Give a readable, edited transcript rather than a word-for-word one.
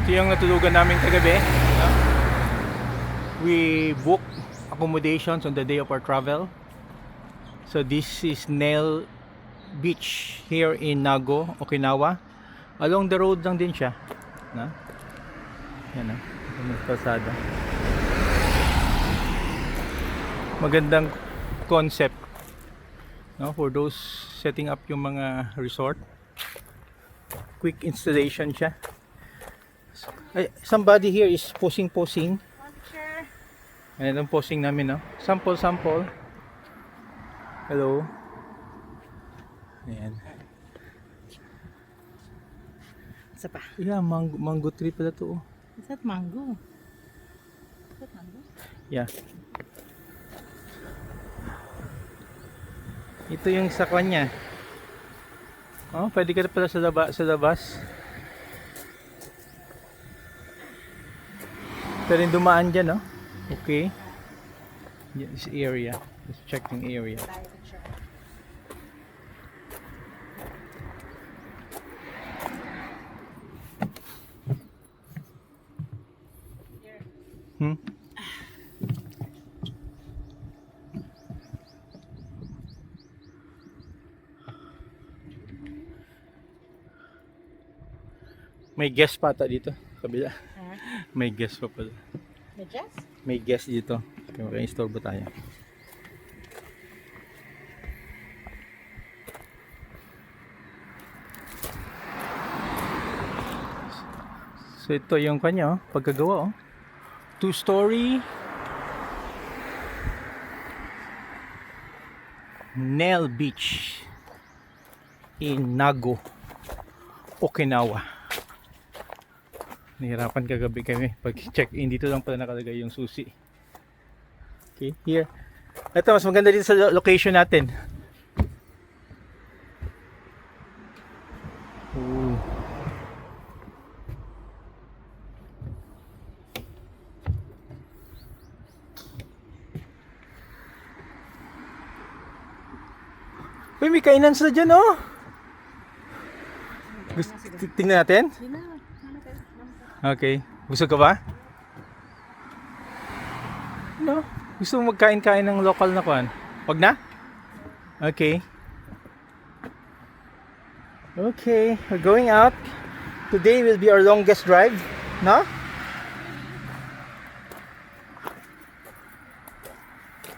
Ito yung natulugan namin kagabi. No? We booked accommodations on the day of our travel. So this is Nail Beach here in Nago, Okinawa. Along the road lang din siya. No? Yan o. Kalsada. Magandang concept, no, for those setting up yung mga resort. Quick installation siya. Ay, somebody here is posing. Ayan ang posing namin, no? Sample. Hello. Ayan. Isa pa. Yeah, mango tree pala to. Is that mango? Yeah. Ito yung sa kanya. Oh, pwede ka na pala sa labas. Pwede dumaan dyan, no? Okay. This area. Let's check yung area. May guest pa ata dito, kabila. May guest pa pala. May guest dito. Kaya maka-istorbo tayo. So ito yung kanya, pagkagawa, oh. 2-story Nail Beach in Nago, Okinawa. Nahirapan kagabi kami pag check-in. Dito lang pala nakalagay yung susi. Okay, here. Ito, mas maganda dito sa location natin. Ooh. Uy, may kainan sila dyan, oh! Tingnan natin? Okay. Gusto ka ba? No? Gusto mo magkain-kain ng local na kuan? Wag na? Okay. Okay, we're going out. Today will be our longest drive, no?